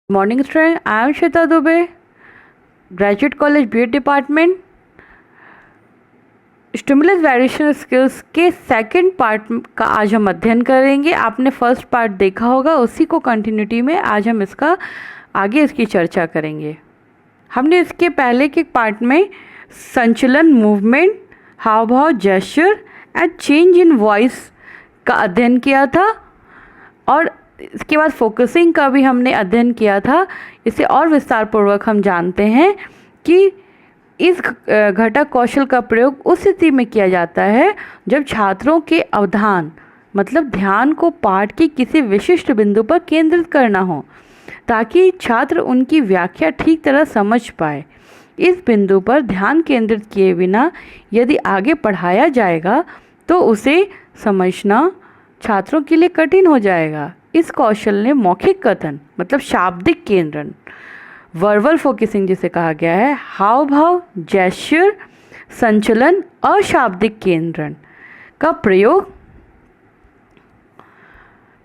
Morning student, I am Shweta Dubey, Graduate College B.Ed Department. Stimulus variation skills के second part का आज हम अध्ययन करेंगे। आपने फर्स्ट पार्ट देखा होगा, उसी को कंटिन्यूटी में आज हम इसकी चर्चा करेंगे। हमने इसके पहले के पार्ट में संचलन, मूवमेंट, हाव भाव, gesture and change in voice का अध्ययन किया था और इसके बाद फोकसिंग का भी हमने अध्ययन किया था। इसे और विस्तार पूर्वक हम जानते हैं कि इस घटक कौशल का प्रयोग उस स्थिति में किया जाता है जब छात्रों के अवधान मतलब ध्यान को पाठ के किसी विशिष्ट बिंदु पर केंद्रित करना हो ताकि छात्र उनकी व्याख्या ठीक तरह समझ पाए। इस बिंदु पर ध्यान केंद्रित किए बिना यदि आगे पढ़ाया जाएगा तो उसे समझना छात्रों के लिए कठिन हो जाएगा। इस कौशल ने मौखिक कथन मतलब शाब्दिक केंद्रण, वर्बल फोकसिंग जिसे कहा गया है, हाव भाव, जेस्चर, संचलन, अशाब्दिक केंद्रण का प्रयोग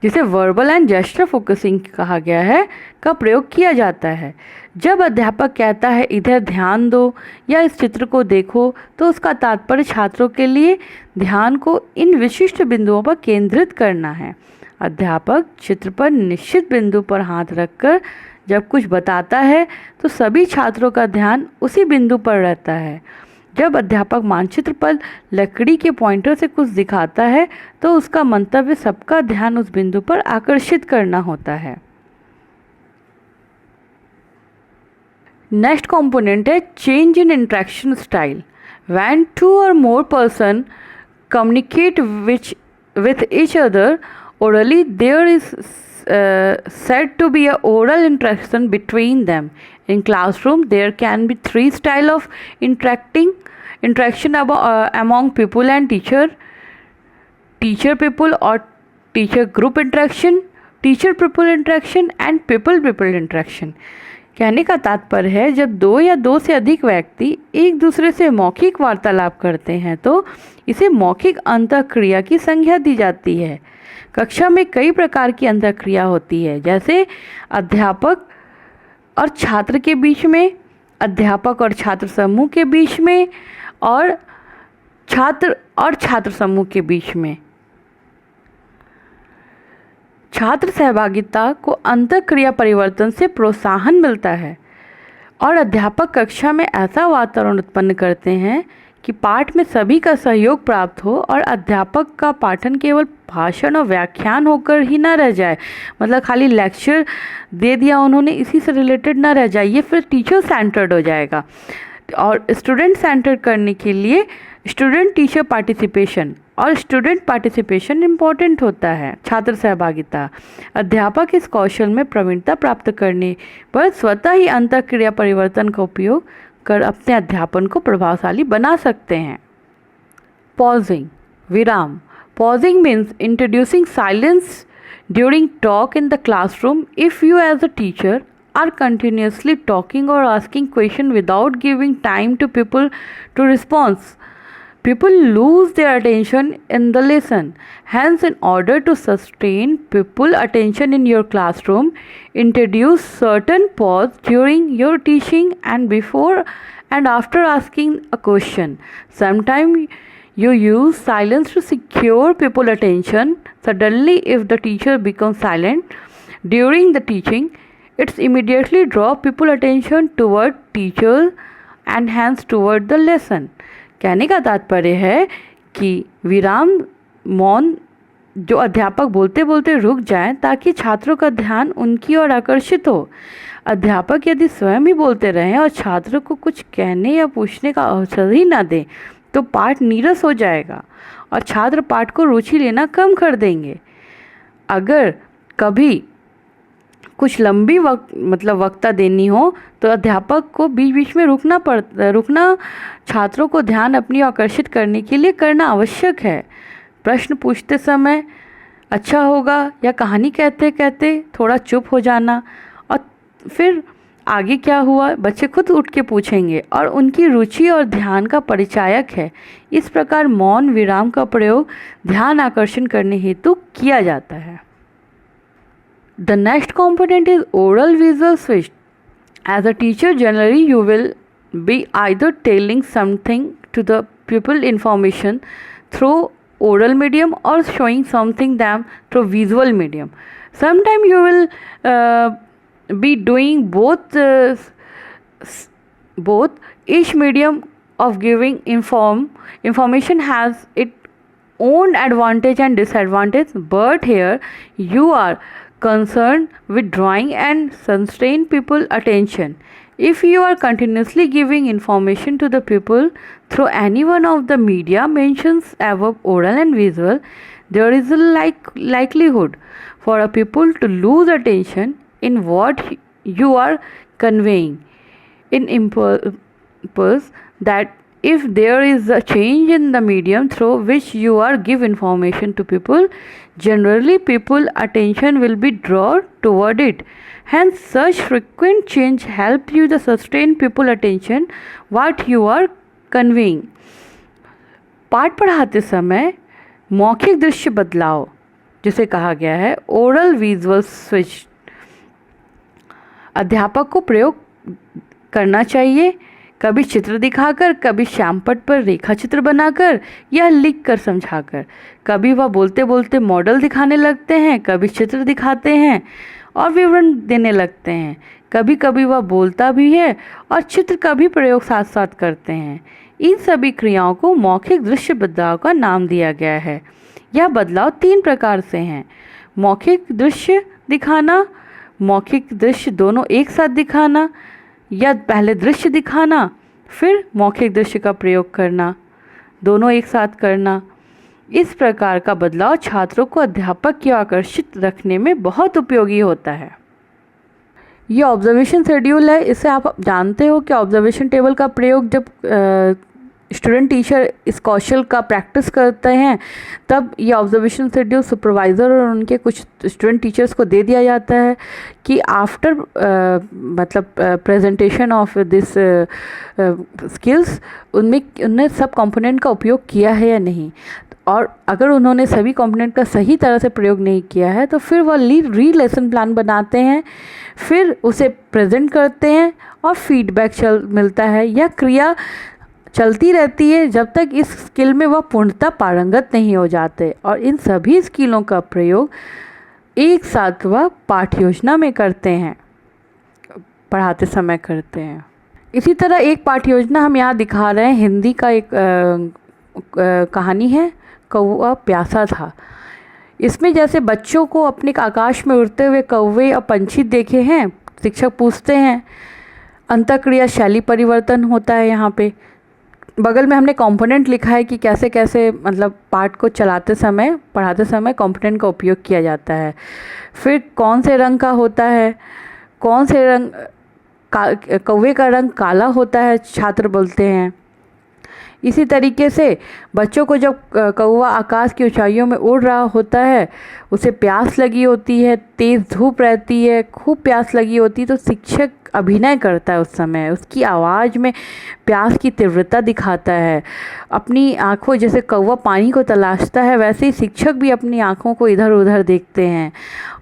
जिसे वर्बल एंड जेस्चर फोकसिंग कहा गया है का प्रयोग किया जाता है। जब अध्यापक कहता है इधर ध्यान दो या इस चित्र को देखो तो उसका तात्पर्य छात्रों के लिए ध्यान को इन विशिष्ट बिंदुओं पर केंद्रित करना है। अध्यापक चित्र पर निश्चित बिंदु पर हाथ रखकर जब कुछ बताता है तो सभी छात्रों का ध्यान उसी बिंदु पर रहता है। जब अध्यापक मानचित्र पर लकड़ी के पॉइंटर से कुछ दिखाता है तो उसका मंतव्य सबका ध्यान उस बिंदु पर आकर्षित करना होता है। नेक्स्ट कंपोनेंट है change in interaction style. When two or more person communicate with each other orally, there is said to be a oral interaction between them. In classroom, there can be three style of interaction among pupil and teacher people or teacher group interaction, teacher people interaction and people interaction. कहने का तात्पर्य है जब दो या दो से अधिक व्यक्ति एक दूसरे से मौखिक वार्तालाप करते हैं तो इसे मौखिक अंतःक्रिया की संज्ञा दी जाती है। कक्षा में कई प्रकार की अंतःक्रिया होती है, जैसे अध्यापक और छात्र के बीच में, अध्यापक और छात्र समूह के बीच में और छात्र समूह के बीच में। छात्र सहभागिता को अंतःक्रिया परिवर्तन से प्रोत्साहन मिलता है और अध्यापक कक्षा में ऐसा वातावरण उत्पन्न करते हैं कि पाठ में सभी का सहयोग प्राप्त हो और अध्यापक का पाठन केवल भाषण और व्याख्यान होकर ही ना रह जाए, मतलब खाली लेक्चर दे दिया उन्होंने इसी से रिलेटेड ना रह जाए, ये फिर टीचर सेंटर्ड हो जाएगा। और स्टूडेंट सेंटर्ड करने के लिए स्टूडेंट टीचर पार्टिसिपेशन और स्टूडेंट पार्टिसिपेशन इम्पॉर्टेंट होता है। छात्र सहभागिता, अध्यापक इस कौशल में प्रवीणता प्राप्त करने पर स्वतः ही अंतःक्रिया परिवर्तन का उपयोग कर अपने अध्यापन को प्रभावशाली बना सकते हैं। पॉजिंग, विराम। Pausing means introducing silence during talk in the classroom if you as a teacher are continuously talking or asking questions without giving time to people to respond. People lose their attention in the lesson. Hence, in order to sustain people attention in your classroom, introduce certain pause during your teaching and before and after asking a question. Sometimes you use silence to secure people attention. Suddenly, if the teacher becomes silent during the teaching, it's immediately draw people attention toward teacher and hence toward the lesson. कहने का तात्पर्य है कि विराम, मौन, जो अध्यापक बोलते बोलते रुक जाएं ताकि छात्रों का ध्यान उनकी ओर आकर्षित हो। अध्यापक यदि स्वयं ही बोलते रहें और छात्रों को कुछ कहने या पूछने का अवसर ही ना दें तो पाठ नीरस हो जाएगा और छात्र पाठ को रुचि लेना कम कर देंगे। अगर कभी कुछ लंबी वक्ता देनी हो तो अध्यापक को बीच बीच में रुकना छात्रों को ध्यान अपनी आकर्षित करने के लिए करना आवश्यक है। प्रश्न पूछते समय अच्छा होगा या कहानी कहते कहते थोड़ा चुप हो जाना और फिर आगे क्या हुआ बच्चे खुद उठ के पूछेंगे और उनकी रुचि और ध्यान का परिचायक है। इस प्रकार मौन विराम का प्रयोग ध्यान आकर्षण करने हेतु किया जाता है। The next component is oral visual switch. As a teacher, generally you will be either telling something to the pupil information through oral medium or showing something them through visual medium. Sometimes you will be doing both. Each medium of giving information has its own advantage and disadvantage, but here you are concerned with drawing and sustain people attention. If you are continuously giving information to the people through any one of the media mentions above, oral and visual, there is a likelihood for a people to lose attention in what you are conveying. In impulse that if there is a change in the medium through which you are give information to people, generally people attention will be drawn toward it. Hence such frequent change help you to sustain people attention what you are conveying. पाठ पढ़ाते समय मौखिक दृश्य बदलाव जिसे कहा गया है ओरल विजुअल स्विच अध्यापक को प्रयोग करना चाहिए, कभी चित्र दिखाकर, कभी श्यामपट्ट पर रेखा चित्र बनाकर या लिख कर समझाकर। कभी वह बोलते बोलते मॉडल दिखाने लगते हैं, कभी चित्र दिखाते हैं और विवरण देने लगते हैं। कभी कभी वह बोलता भी है और चित्र का भी प्रयोग साथ साथ करते हैं। इन सभी क्रियाओं को मौखिक दृश्य बदलाव का नाम दिया गया है। यह बदलाव 3 प्रकार से हैं: मौखिक दृश्य दिखाना, मौखिक दृश्य दोनों एक साथ दिखाना या पहले दृश्य दिखाना फिर मौखिक दृश्य का प्रयोग करना, दोनों एक साथ करना। इस प्रकार का बदलाव छात्रों को अध्यापक की आकर्षित रखने में बहुत उपयोगी होता है। ये ऑब्जर्वेशन शेड्यूल है। इसे आप जानते हो कि ऑब्जर्वेशन टेबल का प्रयोग जब स्टूडेंट टीचर इस कौशल का प्रैक्टिस करते हैं तब ये ऑब्जर्वेशन शेड्यूल सुपरवाइज़र और उनके कुछ स्टूडेंट टीचर्स को दे दिया जाता है कि आफ्टर मतलब प्रेजेंटेशन ऑफ दिस स्किल्स उनने सब कंपोनेंट का उपयोग किया है या नहीं, और अगर उन्होंने सभी कंपोनेंट का सही तरह से प्रयोग नहीं किया है तो फिर वह री लेसन प्लान बनाते हैं, फिर उसे प्रेजेंट करते हैं और फीडबैक मिलता है। यह क्रिया चलती रहती है जब तक इस स्किल में वह पूर्णतः पारंगत नहीं हो जाते, और इन सभी स्किलों का प्रयोग एक साथ वह पाठ योजना में करते हैं, पढ़ाते समय करते हैं। इसी तरह एक पाठ योजना हम यहाँ दिखा रहे हैं। हिंदी का एक कहानी है, कौवा प्यासा था। इसमें जैसे बच्चों को अपने आकाश में उड़ते हुए कौवे और पंछी देखे हैं, शिक्षक पूछते हैं, अंतःक्रिया शैली परिवर्तन होता है। यहाँ पे बगल में हमने कंपोनेंट लिखा है कि कैसे कैसे मतलब पाठ को चलाते समय, पढ़ाते समय कंपोनेंट का उपयोग किया जाता है। फिर कौन से रंग का होता है, कौन से रंग कौवे का रंग काला होता है, छात्र बोलते हैं। इसी तरीके से बच्चों को जब कौवा आकाश की ऊंचाइयों में उड़ रहा होता है, उसे प्यास लगी होती है, तेज़ धूप रहती है, खूब प्यास लगी होती है, तो शिक्षक अभिनय करता है उस समय, उसकी आवाज़ में प्यास की तीव्रता दिखाता है। अपनी आँखों, जैसे कौवा पानी को तलाशता है वैसे ही शिक्षक भी अपनी आँखों को इधर उधर देखते हैं,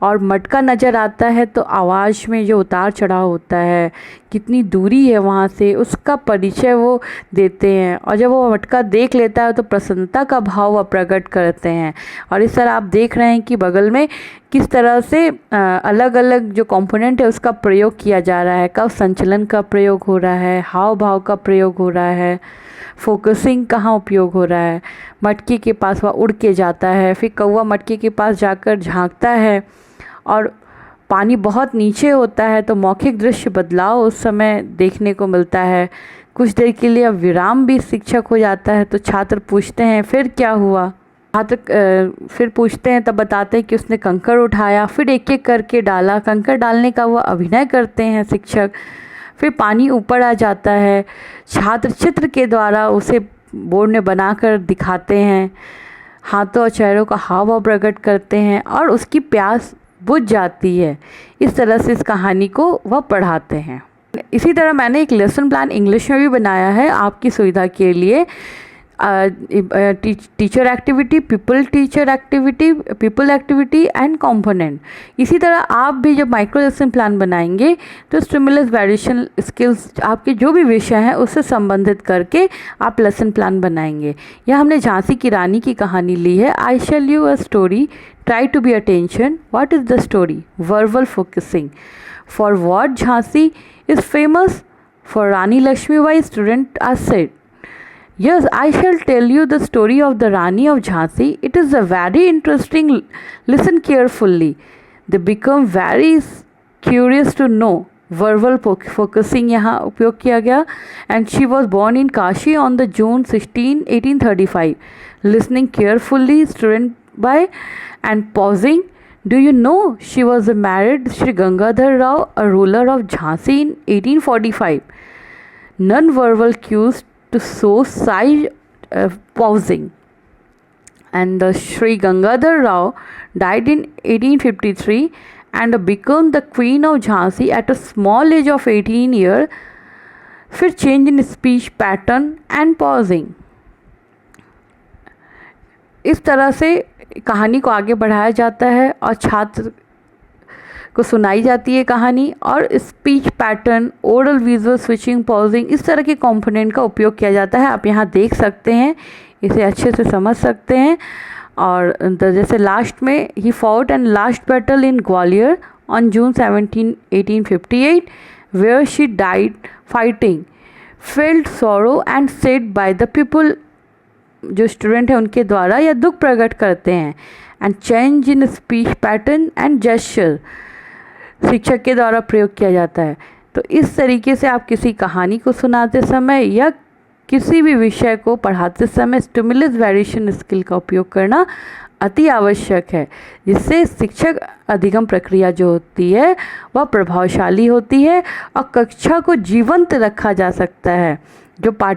और मटका नज़र आता है तो आवाज़ में जो उतार चढ़ाव होता है, कितनी दूरी है वहाँ से, उसका परिचय वो देते हैं। और जब वो मटका देख लेता है तो प्रसन्नता का भाव वह प्रकट करते हैं। और इस तरह आप देख रहे हैं कि बगल में किस तरह से अलग अलग जो कंपोनेंट है उसका प्रयोग किया जा रहा है, कब संचलन का प्रयोग हो रहा है, हाव भाव का प्रयोग हो रहा है, फोकसिंग कहाँ उपयोग हो रहा है। मटके के पास वह उड़ के जाता है, फिर कौवा मटके के पास जाकर झांकता है और पानी बहुत नीचे होता है तो मौखिक दृश्य बदलाव उस समय देखने को मिलता है। कुछ देर के लिए अब विराम भी शिक्षक हो जाता है, तो छात्र पूछते हैं फिर क्या हुआ। छात्र फिर पूछते हैं, तब बताते हैं कि उसने कंकड़ उठाया, फिर एक एक करके डाला, कंकड़ डालने का वह अभिनय करते हैं शिक्षक। फिर पानी ऊपर आ जाता है, छात्र चित्र के द्वारा उसे बोर्ड में बनाकर दिखाते हैं, हाथों और चेहरों का हाव भाव प्रकट करते हैं और उसकी प्यास बुझ जाती है। इस तरह से इस कहानी को वह पढ़ाते हैं। इसी तरह मैंने एक लेसन प्लान इंग्लिश में भी बनाया है आपकी सुविधा के लिए। Teacher activity, people activity and component. इसी तरह आप भी जब माइक्रो लेसन प्लान बनाएंगे तो स्टिमुलस वेरिएशन स्किल्स आपके जो भी विषय हैं उससे संबंधित करके आप लेसन प्लान बनाएंगे। यह हमने झांसी की रानी की कहानी ली है। I shall you a story, try to be attention. What is the story? Verbal focusing. For what Jhansi is famous? For Rani Lakshmibai, students are said. Yes, I shall tell you the story of the Rani of Jhansi. It is a very interesting. Listen carefully. They become very curious to know. Verbal focusing यहाँ उपयोग किया गया. And she was born in Kashi on the June 16, 1835. Listening carefully, student by and pausing. Do you know she was married Sri Gangadhar Rao, a ruler of Jhansi in 1845? Non-verbal cues to show side pausing. And the Sri Gangadhar Rao died in 1853 and became the queen of Jhansi at a small age of 18 years. फिर change in speech pattern and pausing. इस तरह से कहानी को आगे बढ़ाया जाता है और छात्र को सुनाई जाती है कहानी, और speech pattern, oral visual switching, pausing, इस तरह के कंपोनेंट का उपयोग किया जाता है। आप यहाँ देख सकते हैं, इसे अच्छे से समझ सकते हैं। और जैसे लास्ट में ही fought and last battle in Gwalior on June 17, 1858 where she died fighting, felt sorrow and said by the people. जो स्टूडेंट है उनके द्वारा यह दुख प्रकट करते हैं। And change in speech pattern and gesture शिक्षक के द्वारा प्रयोग किया जाता है। तो इस तरीके से आप किसी कहानी को सुनाते समय या किसी भी विषय को पढ़ाते समय स्टिमुलस वेरिएशन स्किल का उपयोग करना अति आवश्यक है, जिससे शिक्षक अधिगम प्रक्रिया जो होती है वह प्रभावशाली होती है और कक्षा को जीवंत रखा जा सकता है। जो पाठ